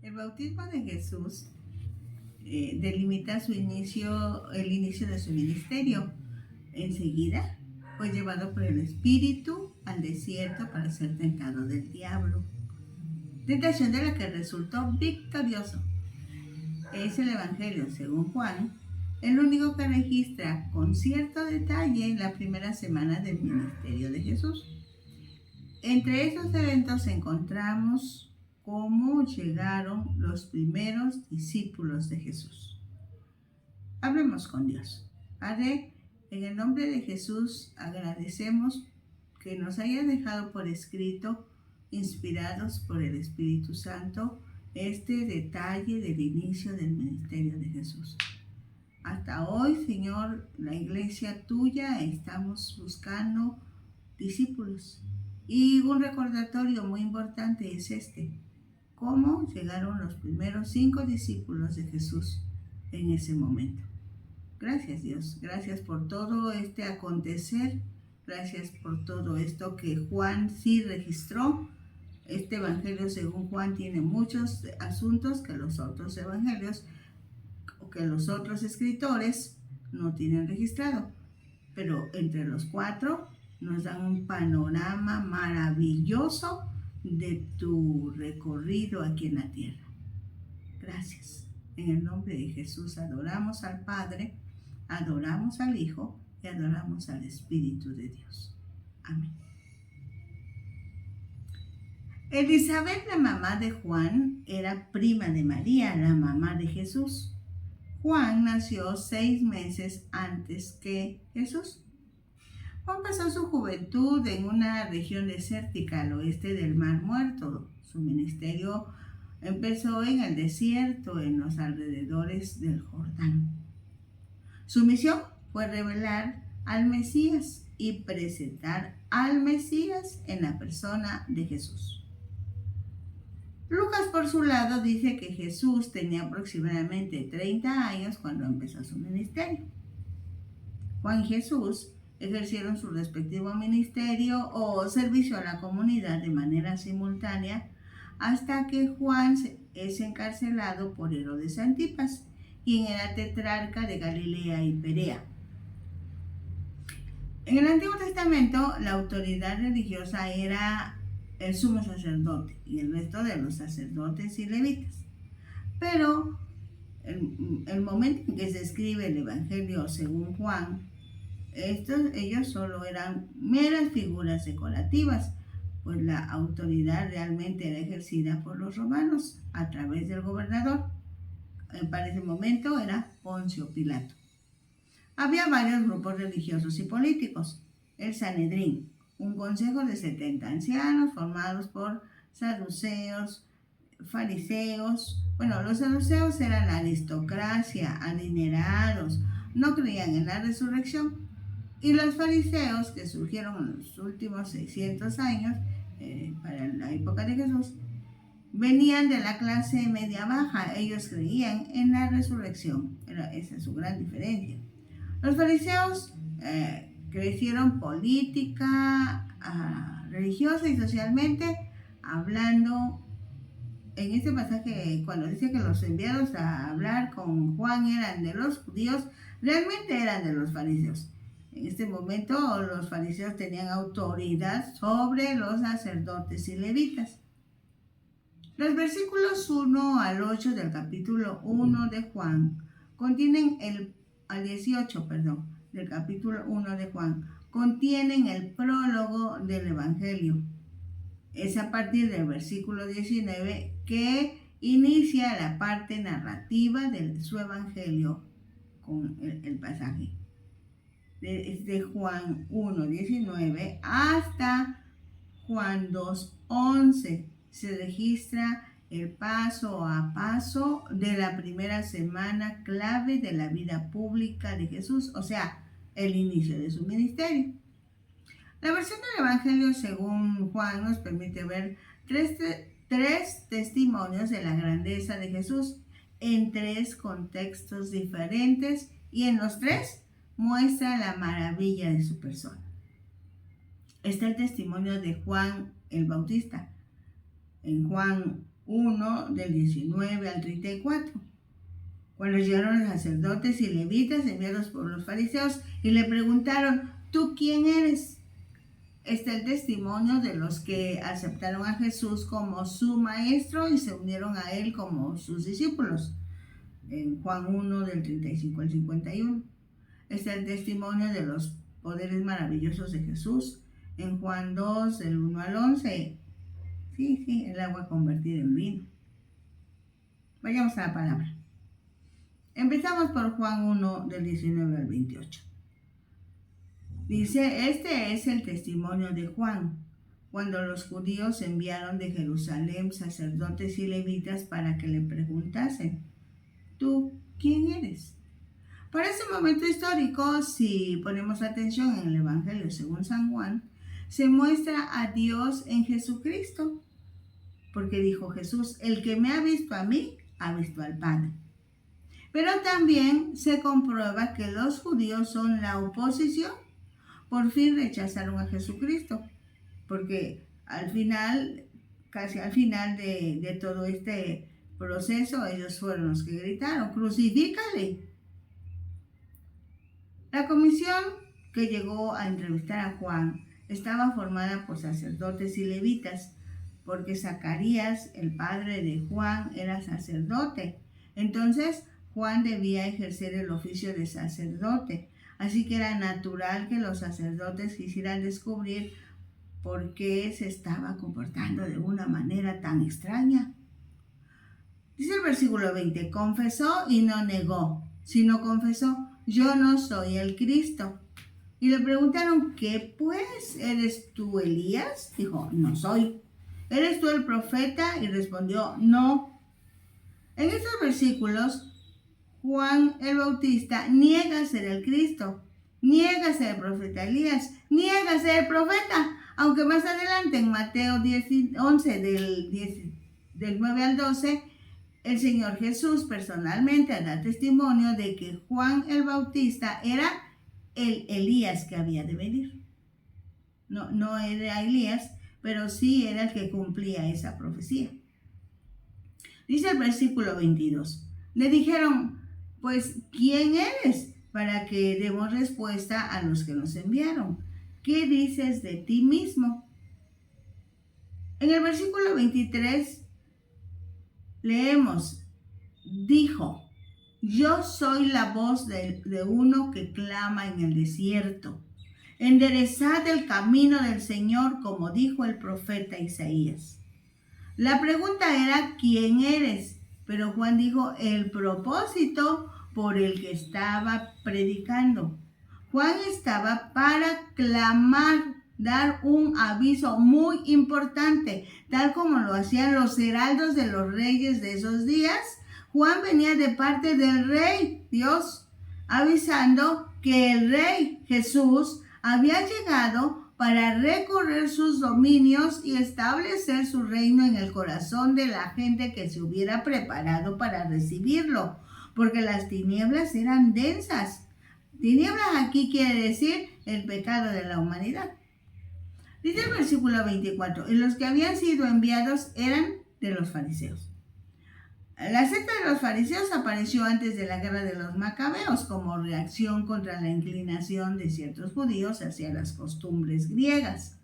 El bautismo de Jesús delimita el inicio de su ministerio. Enseguida fue llevado por el Espíritu al desierto para ser tentado del diablo. Tentación de la que resultó victorioso. Es el Evangelio, según Juan, el único que registra con cierto detalle la primera semana del ministerio de Jesús. Entre esos eventos encontramos cómo llegaron los primeros discípulos de Jesús. Hablemos con Dios. Padre, en el nombre de Jesús agradecemos que nos haya dejado por escrito, inspirados por el Espíritu Santo, este detalle del inicio del ministerio de Jesús. Hasta hoy, Señor, la iglesia tuya estamos buscando discípulos. Y un recordatorio muy importante es cómo llegaron los primeros 5 discípulos de Jesús en ese momento. Gracias, Dios, gracias por todo este acontecer, gracias por todo esto que Juan sí registró. Este evangelio según Juan tiene muchos asuntos que los otros evangelios o que los otros escritores no tienen registrado, pero entre los 4 nos dan un panorama maravilloso de tu recorrido aquí en la tierra. Gracias. En el nombre de Jesús adoramos al Padre, adoramos al Hijo y adoramos al Espíritu de Dios. Amén. Elizabeth, la mamá de Juan, era prima de María, la mamá de Jesús. Juan nació 6 meses antes que Jesús. Juan pasó su juventud en una región desértica al oeste del Mar Muerto. Su ministerio empezó en el desierto, en los alrededores del Jordán. Su misión fue revelar al Mesías y presentar al Mesías en la persona de Jesús. Lucas, por su lado, dice que Jesús tenía aproximadamente 30 años cuando empezó su ministerio. Juan y Jesús ejercieron su respectivo ministerio o servicio a la comunidad de manera simultánea hasta que Juan es encarcelado por Herodes Antipas, quien era tetrarca de Galilea y Perea. En el Antiguo Testamento, la autoridad religiosa era el sumo sacerdote y el resto de los sacerdotes y levitas. Pero el momento en que se escribe el Evangelio según Juan, ellos solo eran meras figuras decorativas, pues la autoridad realmente era ejercida por los romanos a través del gobernador. Para ese momento era Poncio Pilato. Había varios grupos religiosos y políticos. El Sanedrín, un consejo de 70 ancianos formados por saduceos, fariseos. Los saduceos eran la aristocracia, adinerados, no creían en la resurrección. Y los fariseos, que surgieron en los últimos 600 años, para la época de Jesús, venían de la clase media-baja. Ellos creían en la resurrección. Esa es su gran diferencia. Los fariseos crecieron política, religiosa y socialmente, hablando. En este pasaje, cuando dice que los enviados a hablar con Juan eran de los judíos, realmente eran de los fariseos. En este momento, los fariseos tenían autoridad sobre los sacerdotes y levitas. Los versículos 1 al 8 del capítulo 1 de Juan contienen al 18, del capítulo 1 de Juan, contienen el prólogo del Evangelio. Es a partir del versículo 19 que inicia la parte narrativa de su Evangelio con el pasaje. Desde Juan 1:19 hasta Juan 2:11 se registra el paso a paso de la primera semana clave de la vida pública de Jesús, o sea, el inicio de su ministerio. La versión del Evangelio según Juan nos permite ver tres testimonios de la grandeza de Jesús en 3 contextos diferentes, y en los 3 muestra la maravilla de su persona. Está el testimonio de Juan el Bautista. En Juan 1 del 19 al 34. Cuando llegaron los sacerdotes y levitas enviados por los fariseos y le preguntaron, ¿tú quién eres? Este es el testimonio de los que aceptaron a Jesús como su maestro y se unieron a él como sus discípulos. En Juan 1 del 35 al 51. Este es el testimonio de los poderes maravillosos de Jesús. En Juan 2 del 1 al 11. Sí, el agua convertida en vino. Vayamos a la palabra. Empezamos por Juan 1 del 19 al 28. Dice, este es el testimonio de Juan, cuando los judíos enviaron de Jerusalén sacerdotes y levitas para que le preguntasen, ¿tú quién eres? Para ese momento histórico, si ponemos atención en el Evangelio según San Juan, se muestra a Dios en Jesucristo, porque dijo Jesús, el que me ha visto a mí, ha visto al Padre. Pero también se comprueba que los judíos son la oposición. Por fin rechazaron a Jesucristo, porque al final, casi al final de todo este proceso, ellos fueron los que gritaron, crucifícale. La comisión que llegó a entrevistar a Juan estaba formada por sacerdotes y levitas, porque Zacarías, el padre de Juan, era sacerdote. Entonces, Juan debía ejercer el oficio de sacerdote, así que era natural que los sacerdotes quisieran descubrir por qué se estaba comportando de una manera tan extraña. Dice el versículo 20, confesó y no negó, sino confesó, yo no soy el Cristo. Y le preguntaron, ¿qué pues? ¿Eres tú Elías? Dijo, no soy. ¿Eres tú el profeta? Y respondió, no. En estos versículos, Juan el Bautista niega ser el Cristo, niega ser el profeta Elías, niega ser el profeta, aunque más adelante en Mateo 11 del 9 al 12, el Señor Jesús personalmente da testimonio de que Juan el Bautista era el Elías que había de venir. No era Elías, pero sí era el que cumplía esa profecía. Dice el versículo 22. Le dijeron, pues, ¿quién eres? Para que demos respuesta a los que nos enviaron. ¿Qué dices de ti mismo? En el versículo 23 leemos, dijo, yo soy la voz de uno que clama en el desierto. Enderezad el camino del Señor, como dijo el profeta Isaías. La pregunta era, ¿quién eres? Pero Juan dijo el propósito por el que estaba predicando. Juan estaba para clamar, dar un aviso muy importante, tal como lo hacían los heraldos de los reyes de esos días. Juan venía de parte del rey, Dios, avisando que el rey Jesús había llegado para recorrer sus dominios y establecer su reino en el corazón de la gente que se hubiera preparado para recibirlo, porque las tinieblas eran densas. Tinieblas aquí quiere decir el pecado de la humanidad. Dice el versículo 24, y los que habían sido enviados eran de los fariseos. La secta de los fariseos apareció antes de la guerra de los macabeos como reacción contra la inclinación de ciertos judíos hacia las costumbres griegas.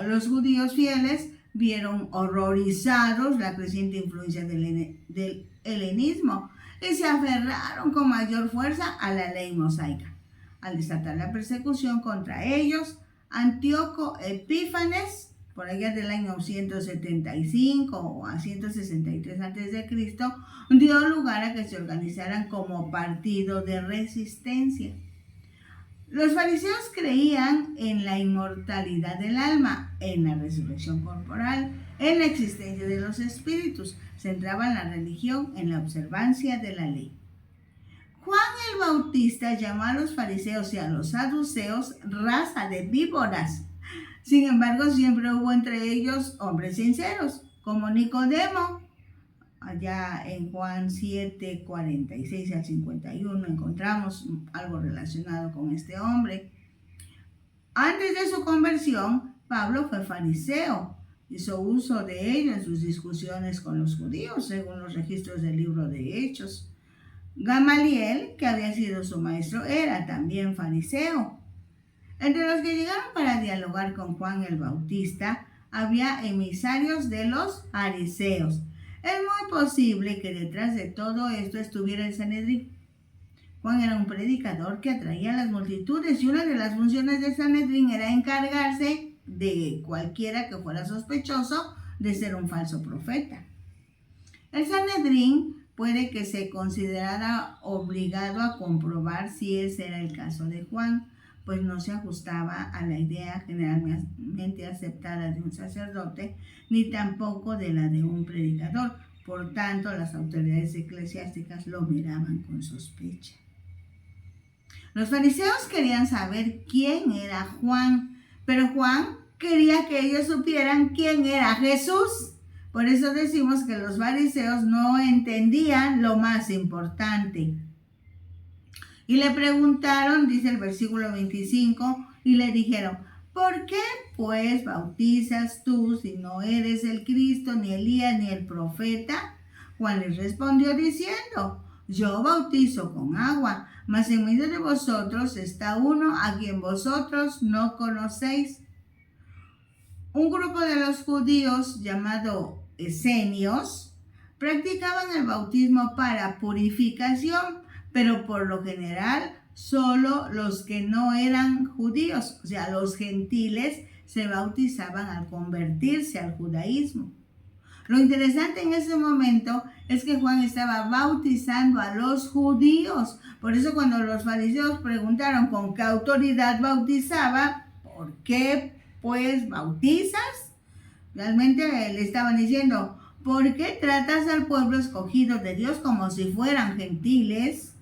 Los judíos fieles vieron horrorizados la creciente influencia del helenismo y se aferraron con mayor fuerza a la ley mosaica. Al desatar la persecución contra ellos, Antíoco Epífanes, por allá del año 175 o a 163 a.C., dio lugar a que se organizaran como partido de resistencia. Los fariseos creían en la inmortalidad del alma, en la resurrección corporal, en la existencia de los espíritus. Centraban la religión en la observancia de la ley. Juan el Bautista llamó a los fariseos y a los saduceos raza de víboras. Sin embargo, siempre hubo entre ellos hombres sinceros, como Nicodemo. Allá en Juan 7, 46 al 51 encontramos algo relacionado con este hombre. Antes de su conversión, Pablo fue fariseo, hizo uso de ello en sus discusiones con los judíos, según los registros del libro de Hechos. Gamaliel, que había sido su maestro, era también fariseo. Entre los que llegaron para dialogar con Juan el Bautista, había emisarios de los fariseos. Es muy posible que detrás de todo esto estuviera el Sanedrín. Juan era un predicador que atraía a las multitudes y una de las funciones del Sanedrín era encargarse de cualquiera que fuera sospechoso de ser un falso profeta. El Sanedrín puede que se considerara obligado a comprobar si ese era el caso de Juan, pues no se ajustaba a la idea generalmente aceptada de un sacerdote, ni tampoco de la de un predicador. Por tanto, las autoridades eclesiásticas lo miraban con sospecha. Los fariseos querían saber quién era Juan, pero Juan quería que ellos supieran quién era Jesús. Por eso decimos que los fariseos no entendían lo más importante. Y le preguntaron, dice el versículo 25, y le dijeron, ¿por qué pues bautizas tú si no eres el Cristo, ni Elías, ni el profeta? Juan les respondió diciendo, yo bautizo con agua, mas en medio de vosotros está uno a quien vosotros no conocéis. Un grupo de los judíos llamado esenios practicaban el bautismo para purificación, pero por lo general solo los que no eran judíos, o sea, los gentiles, se bautizaban al convertirse al judaísmo. Lo interesante en ese momento es que Juan estaba bautizando a los judíos. Por eso cuando los fariseos preguntaron con qué autoridad bautizaba, ¿por qué pues bautizas? Realmente le estaban diciendo, ¿por qué tratas al pueblo escogido de Dios como si fueran gentiles?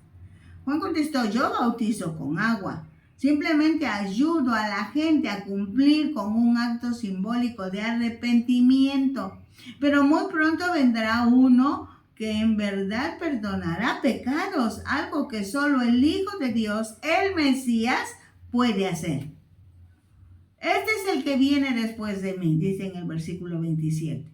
Juan contestó, yo bautizo con agua. Simplemente ayudo a la gente a cumplir con un acto simbólico de arrepentimiento. Pero muy pronto vendrá uno que en verdad perdonará pecados, algo que solo el Hijo de Dios, el Mesías, puede hacer. Este es el que viene después de mí, dice en el versículo 27.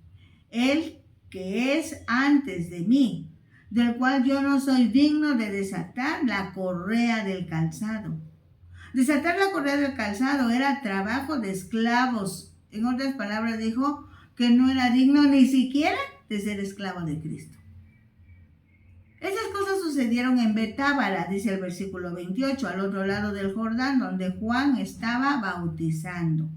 El que es antes de mí, del cual yo no soy digno de desatar la correa del calzado. Desatar la correa del calzado era trabajo de esclavos. En otras palabras, dijo que no era digno ni siquiera de ser esclavo de Cristo. Esas cosas sucedieron en Betábara, dice el versículo 28, al otro lado del Jordán, donde Juan estaba bautizando.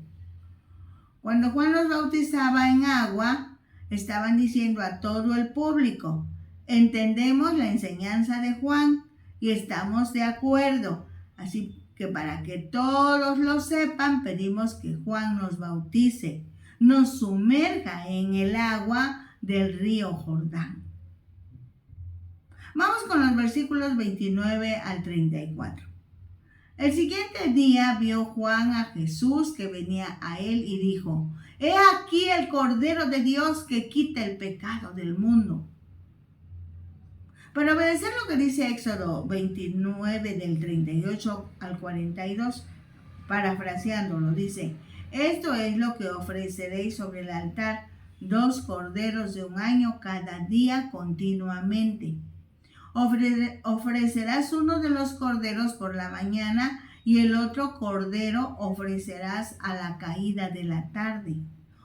Cuando Juan los bautizaba en agua, estaban diciendo a todo el público, entendemos la enseñanza de Juan y estamos de acuerdo. Así que para que todos lo sepan, pedimos que Juan nos bautice, nos sumerja en el agua del río Jordán. Vamos con los versículos 29 al 34. El siguiente día vio Juan a Jesús que venía a él y dijo, he aquí el Cordero de Dios que quita el pecado del mundo. Para obedecer lo que dice Éxodo 29 del 38 al 42, parafraseándolo, dice, esto es lo que ofreceréis sobre el altar, 2 corderos de un año cada día continuamente. Ofrecerás uno de los corderos por la mañana y el otro cordero ofrecerás a la caída de la tarde.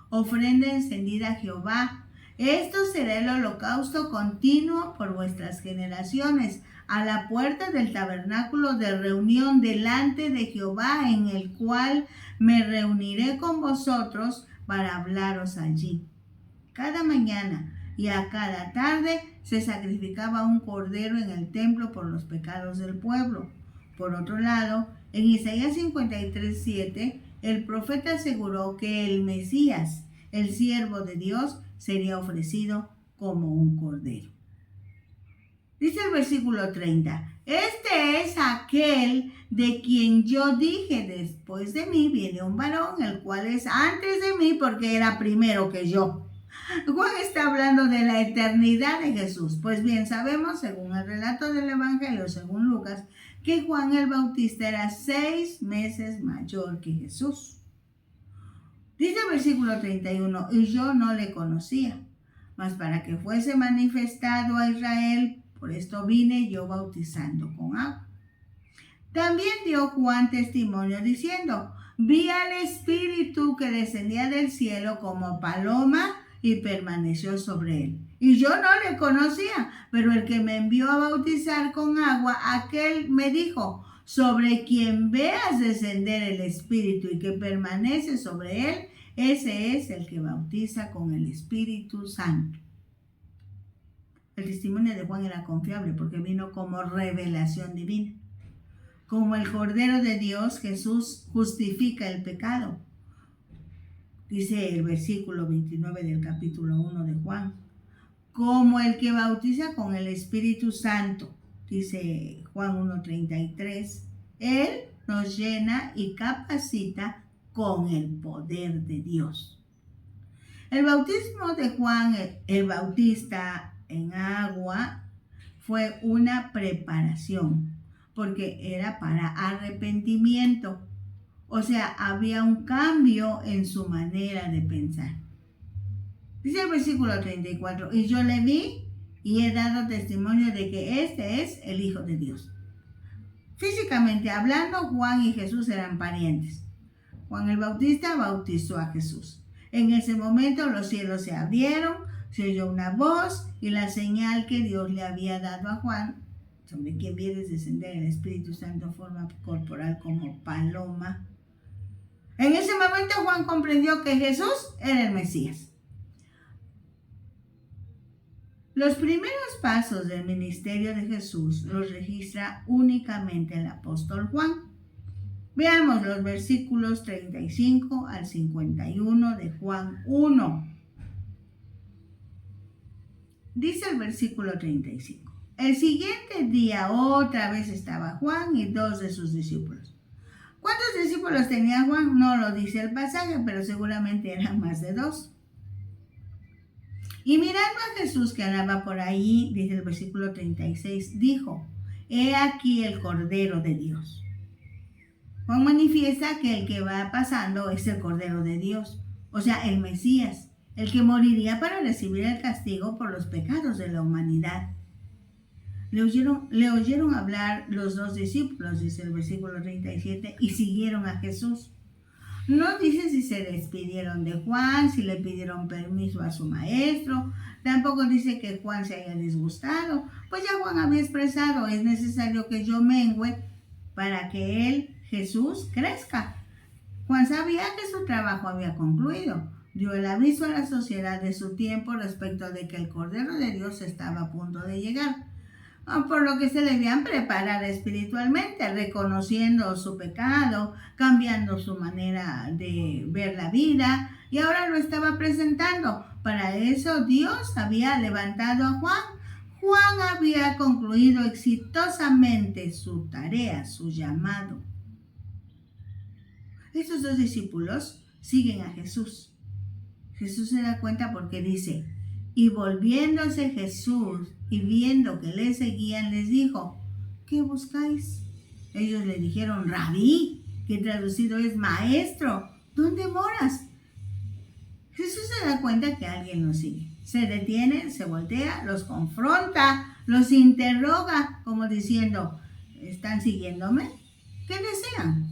Ofrenda encendida a Jehová. Esto será el holocausto continuo por vuestras generaciones, a la puerta del tabernáculo de reunión delante de Jehová, en el cual me reuniré con vosotros para hablaros allí. Cada mañana y a cada tarde se sacrificaba un cordero en el templo por los pecados del pueblo. Por otro lado, en Isaías 53:7, el profeta aseguró que el Mesías, el siervo de Dios, sería ofrecido como un cordero. Dice el versículo 30, este es aquel de quien yo dije, después de mí viene un varón, el cual es antes de mí porque era primero que yo. Juan está hablando de la eternidad de Jesús. Pues bien, sabemos, según el relato del Evangelio, según Lucas, que Juan el Bautista era 6 meses mayor que Jesús. Dice el versículo 31, y yo no le conocía, mas para que fuese manifestado a Israel, por esto vine yo bautizando con agua. También dio Juan testimonio diciendo, vi al Espíritu que descendía del cielo como paloma y permaneció sobre él. Y yo no le conocía, pero el que me envió a bautizar con agua, aquel me dijo, sobre quien veas descender el Espíritu y que permanece sobre él, ese es el que bautiza con el Espíritu Santo. El testimonio de Juan era confiable porque vino como revelación divina. Como el Cordero de Dios, Jesús justifica el pecado. Dice el versículo 29 del capítulo 1 de Juan. Como el que bautiza con el Espíritu Santo, dice Juan 1:33. Él nos llena y capacita con el poder de Dios. El bautismo de Juan el Bautista en agua fue una preparación, porque era para arrepentimiento. O sea, había un cambio en su manera de pensar. Dice el versículo 34, y yo le vi y he dado testimonio de que este es el Hijo de Dios. Físicamente hablando, Juan y Jesús eran parientes. Juan el Bautista bautizó a Jesús. En ese momento los cielos se abrieron, se oyó una voz y la señal que Dios le había dado a Juan, sobre quien vieres descender el Espíritu Santo en forma corporal como paloma. En ese momento Juan comprendió que Jesús era el Mesías. Los primeros pasos del ministerio de Jesús los registra únicamente el apóstol Juan. Veamos los versículos 35 al 51 de Juan 1. Dice el versículo 35. El siguiente día otra vez estaba Juan y 2 de sus discípulos. ¿Cuántos discípulos tenía Juan? No lo dice el pasaje, pero seguramente eran más de 2. Y mirando a Jesús que andaba por ahí, dice el versículo 36, dijo, he aquí el Cordero de Dios. Juan manifiesta que el que va pasando es el Cordero de Dios, o sea, el Mesías, el que moriría para recibir el castigo por los pecados de la humanidad. Le oyeron hablar los 2 discípulos, dice el versículo 37, y siguieron a Jesús. No dice si se despidieron de Juan, si le pidieron permiso a su maestro. Tampoco dice que Juan se haya disgustado. Pues ya Juan había expresado, es necesario que yo mengüe para que él, Jesús, crezca. Juan sabía que su trabajo había concluido. Dio el aviso a la sociedad de su tiempo respecto de que el Cordero de Dios estaba a punto de llegar. Por lo que se debían preparar espiritualmente, reconociendo su pecado, cambiando su manera de ver la vida, y ahora lo estaba presentando. Para eso Dios había levantado a Juan. Juan había concluido exitosamente su tarea, su llamado. Estos 2 discípulos siguen a Jesús. Jesús se da cuenta porque dice, y volviéndose Jesús y viendo que le seguían, les dijo, ¿qué buscáis? Ellos le dijeron, Rabí, que traducido es maestro, ¿dónde moras? Jesús se da cuenta que alguien los sigue. Se detiene, se voltea, los confronta, los interroga, como diciendo, ¿están siguiéndome? ¿Qué desean?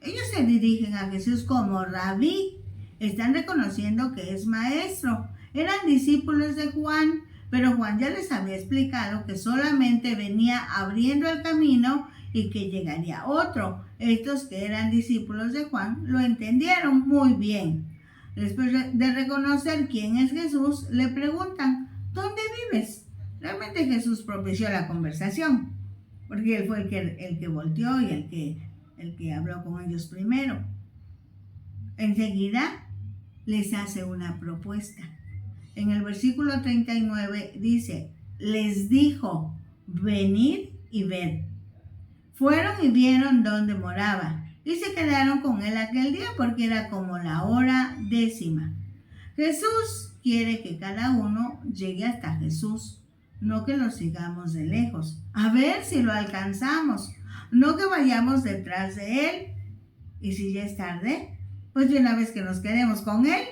Ellos se dirigen a Jesús como Rabí. Están reconociendo que es maestro. Eran discípulos de Juan, pero Juan ya les había explicado que solamente venía abriendo el camino y que llegaría otro. Estos que eran discípulos de Juan lo entendieron muy bien. Después de reconocer quién es Jesús, le preguntan, ¿dónde vives? Realmente Jesús propició la conversación, porque él fue el que volteó y el que habló con ellos primero. Enseguida les hace una propuesta. En el versículo 39 dice, les dijo, venid y ved. Fueron y vieron dónde moraba y se quedaron con él aquel día porque era como la hora 10:00. Jesús quiere que cada uno llegue hasta Jesús, no que lo sigamos de lejos, a ver si lo alcanzamos, no que vayamos detrás de él y si ya es tarde, Pues de una vez que nos quedemos con él,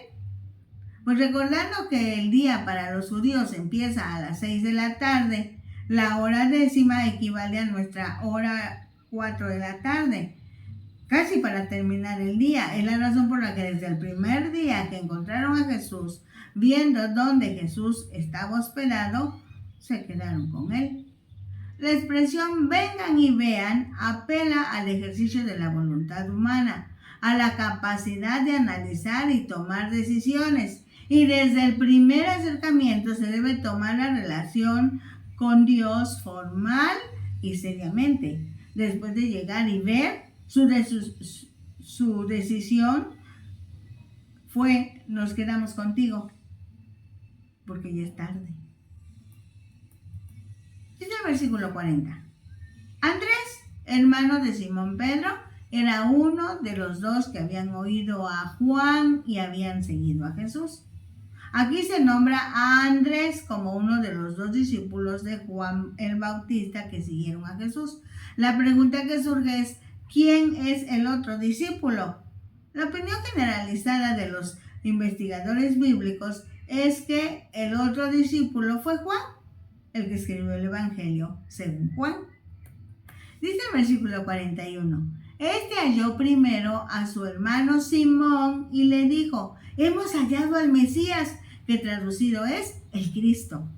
pues recordando que el día para los judíos empieza a las 6 de la tarde, la hora décima equivale a nuestra hora 4 de la tarde, casi para terminar el día. Es la razón por la que desde el primer día que encontraron a Jesús, viendo dónde Jesús estaba hospedado, se quedaron con él. La expresión vengan y vean apela al ejercicio de la voluntad humana, a la capacidad de analizar y tomar decisiones. Y desde el primer acercamiento se debe tomar la relación con Dios formal y seriamente. Después de llegar y ver, su decisión fue, nos quedamos contigo, porque ya es tarde. Dice el versículo 40. Andrés, hermano de Simón Pedro, era uno de los dos que habían oído a Juan y habían seguido a Jesús. Aquí se nombra a Andrés como uno de los dos discípulos de Juan el Bautista que siguieron a Jesús. La pregunta que surge es, ¿quién es el otro discípulo? La opinión generalizada de los investigadores bíblicos es que el otro discípulo fue Juan, el que escribió el Evangelio según Juan. Dice el versículo 41, este halló primero a su hermano Simón y le dijo, hemos hallado al Mesías, que traducido es el Cristo.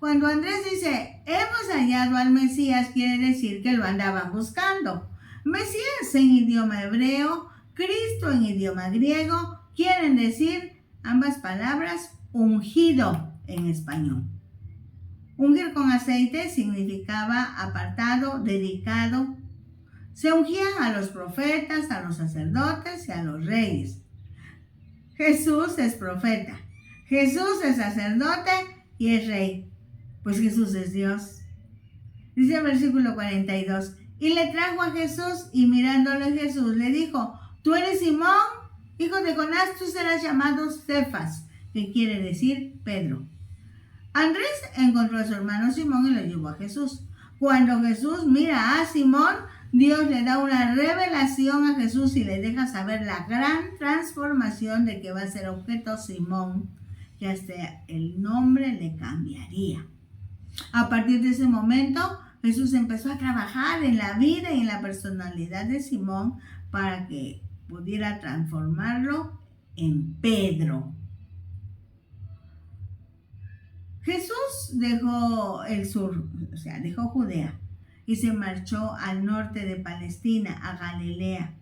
Cuando Andrés dice, hemos hallado al Mesías, quiere decir que lo andaban buscando. Mesías en idioma hebreo, Cristo en idioma griego, quieren decir ambas palabras ungido en español. Ungir con aceite significaba apartado, dedicado. Se ungían a los profetas, a los sacerdotes y a los reyes. Jesús es profeta, Jesús es sacerdote y es rey, pues Jesús es Dios. Dice el versículo 42, y le trajo a Jesús y mirándole Jesús le dijo, tú eres Simón, hijo de Jonás, tú serás llamado Cefas, que quiere decir Pedro. Andrés encontró a su hermano Simón y lo llevó a Jesús. Cuando Jesús mira a Simón, Dios le da una revelación a Jesús y le deja saber la gran transformación de que va a ser objeto Simón, que hasta el nombre le cambiaría. A partir de ese momento, Jesús empezó a trabajar en la vida y en la personalidad de Simón para que pudiera transformarlo en Pedro. Jesús dejó el sur, dejó Judea y se marchó al norte de Palestina, a Galilea.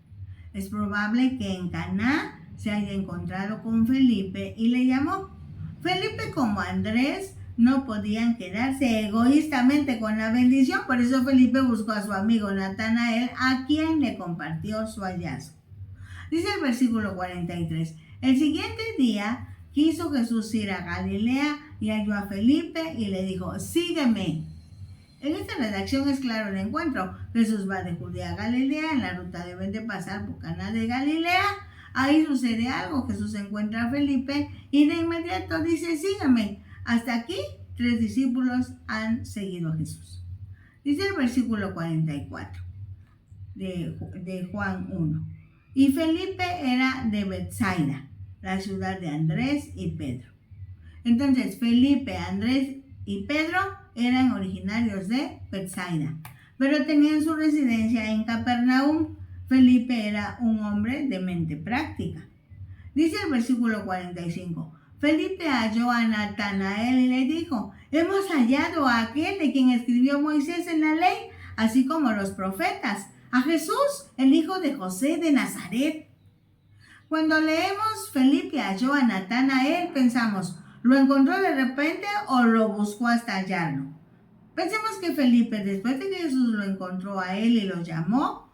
Es probable que en Caná se haya encontrado con Felipe y le llamó. Felipe como Andrés no podían quedarse egoístamente con la bendición, por eso Felipe buscó a su amigo Natanael, a quien le compartió su hallazgo. Dice el versículo 43, el siguiente día quiso Jesús ir a Galilea y halló a Felipe y le dijo, sígueme. En esta redacción es claro el encuentro. Jesús va de Judea a Galilea, en la ruta deben de pasar por Caná de Galilea. Ahí sucede algo, Jesús encuentra a Felipe y de inmediato dice, sígueme. Hasta aquí, 3 discípulos han seguido a Jesús. Dice el versículo 44 de Juan 1. Y Felipe era de Betsaida, la ciudad de Andrés y Pedro. Entonces, Felipe, Andrés y Pedro eran originarios de Betsaida, pero tenían su residencia en Capernaum. Felipe era un hombre de mente práctica. Dice el versículo 45, Felipe halló a Natanael y le dijo, hemos hallado a aquel de quien escribió Moisés en la ley, así como los profetas, a Jesús, el hijo de José de Nazaret. Cuando leemos Felipe halló a Natanael, pensamos, ¿lo encontró de repente o lo buscó hasta hallarlo? Pensemos que Felipe, después de que Jesús lo encontró a él y lo llamó,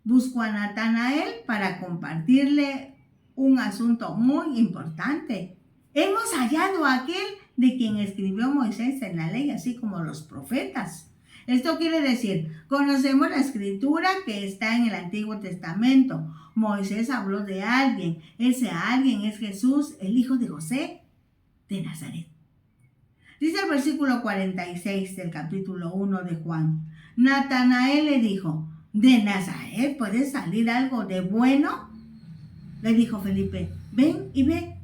buscó a Natanael para compartirle un asunto muy importante. Hemos hallado a aquel de quien escribió Moisés en la ley, así como los profetas. Esto quiere decir, conocemos la escritura que está en el Antiguo Testamento. Moisés habló de alguien. Ese alguien es Jesús, el hijo de José de Nazaret. Dice el versículo 46 del capítulo 1 de Juan. Natanael le dijo, ¿de Nazaret puede salir algo de bueno? le dijo Felipe, ven y ve.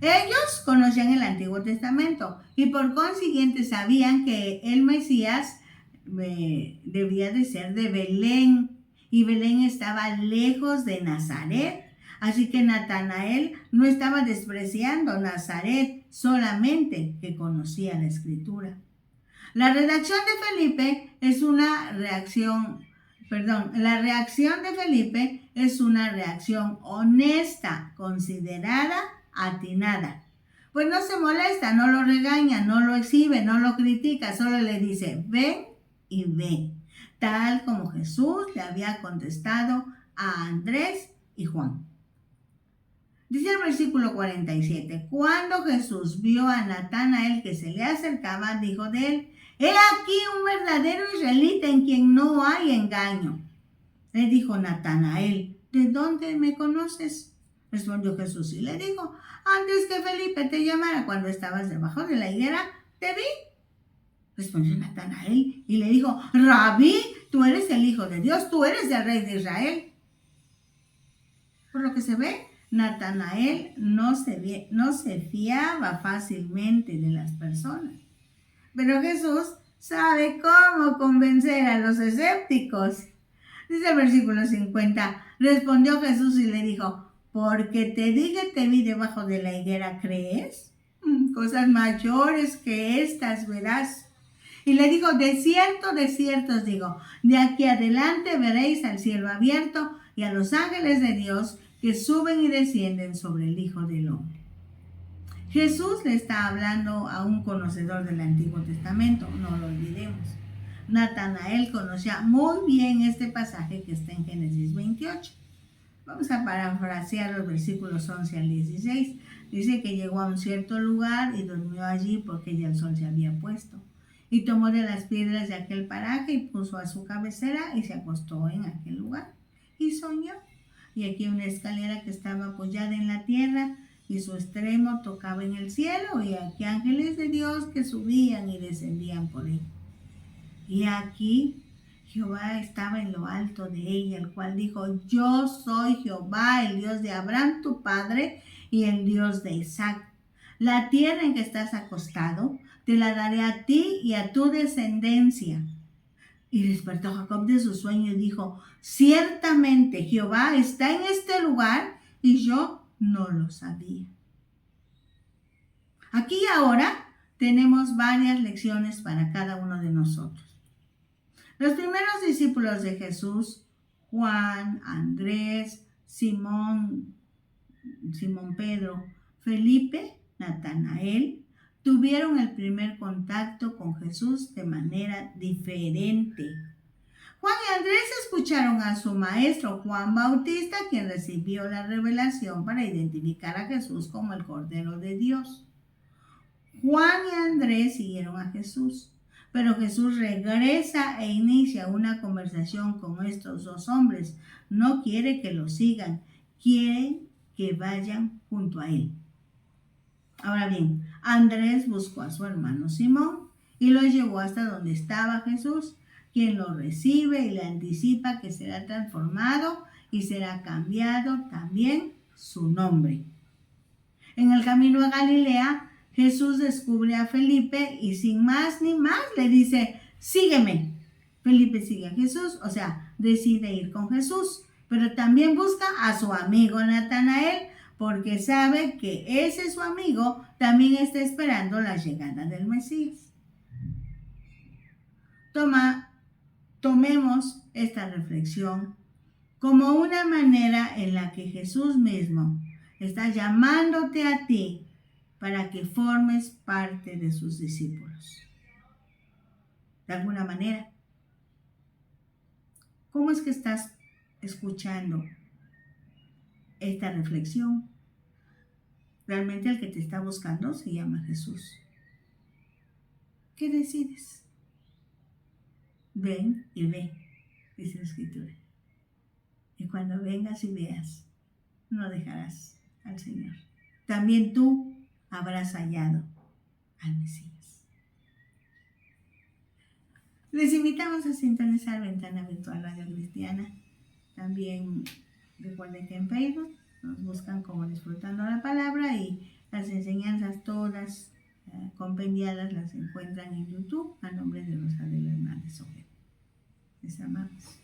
Ellos conocían el Antiguo Testamento y por consiguiente sabían que el Mesías debía de ser de Belén, y Belén estaba lejos de Nazaret. Así que Natanael no estaba despreciando Nazaret, solamente que conocía la Escritura. La reacción de Felipe es una reacción honesta, considerada, atinada. Pues no se molesta, no lo regaña, no lo exhibe, no lo critica, solo le dice, ven y ve, tal como Jesús le había contestado a Andrés y Juan. Dice el versículo 47, cuando Jesús vio a Natanael que se le acercaba, dijo de él, he aquí un verdadero israelita en quien no hay engaño. Le dijo Natanael, ¿de dónde me conoces? Respondió Jesús y le dijo, antes que Felipe te llamara cuando estabas debajo de la higuera, te vi. Respondió Natanael y le dijo, Rabí, tú eres el Hijo de Dios, tú eres el Rey de Israel. Por lo que se ve, Natanael no se fiaba fácilmente de las personas. Pero Jesús sabe cómo convencer a los escépticos. Dice el versículo 50, respondió Jesús y le dijo, porque te dije te vi debajo de la higuera, ¿crees? Cosas mayores que estas verás. Y le dijo, de cierto os digo, de aquí adelante veréis al cielo abierto y a los ángeles de Dios que suben y descienden sobre el Hijo del Hombre. Jesús le está hablando a un conocedor del Antiguo Testamento, no lo olvidemos. Natanael conocía muy bien este pasaje que está en Génesis 28. Vamos a parafrasear los versículos 11 al 16. Dice que llegó a un cierto lugar y durmió allí porque ya el sol se había puesto. Y tomó de las piedras de aquel paraje y puso a su cabecera y se acostó en aquel lugar. Y soñó. Y aquí una escalera que estaba apoyada en la tierra y su extremo tocaba en el cielo, y aquí ángeles de Dios que subían y descendían por él. Y aquí Jehová estaba en lo alto de ella, el cual dijo, yo soy Jehová, el Dios de Abraham tu padre y el Dios de Isaac. La tierra en que estás acostado te la daré a ti y a tu descendencia. Y despertó Jacob de su sueño y dijo, ciertamente Jehová está en este lugar y yo no lo sabía. Aquí y ahora tenemos varias lecciones para cada uno de nosotros. Los primeros discípulos de Jesús, Juan, Andrés, Simón Pedro, Felipe, Natanael, tuvieron el primer contacto con Jesús de manera diferente. Juan y Andrés escucharon a su maestro Juan Bautista, quien recibió la revelación para identificar a Jesús como el Cordero de Dios. Juan y Andrés siguieron a Jesús, pero Jesús regresa e inicia una conversación con estos dos hombres. No quiere que lo sigan, quiere que vayan junto a él. Ahora bien, Andrés buscó a su hermano Simón y lo llevó hasta donde estaba Jesús, quien lo recibe y le anticipa que será transformado y será cambiado también su nombre. En el camino a Galilea, Jesús descubre a Felipe y sin más ni más le dice, sígueme. Felipe sigue a Jesús, o sea, decide ir con Jesús, pero también busca a su amigo Natanael, porque sabe que ese su amigo también está esperando la llegada del Mesías. Tomemos esta reflexión como una manera en la que Jesús mismo está llamándote a ti para que formes parte de sus discípulos. De alguna manera, ¿cómo es que estás escuchando esta reflexión? Realmente el que te está buscando se llama Jesús. ¿Qué decides? Ven y ve, dice la Escritura. Y cuando vengas y veas, no dejarás al Señor. También tú habrás hallado al Mesías. Les invitamos a sintonizar Ventana Virtual Radio Cristiana. También recuerden que en Facebook nos buscan como Disfrutando la Palabra y las enseñanzas todas compendiadas las encuentran en YouTube a nombre de Rosario Hernández Ojeda. Les amamos.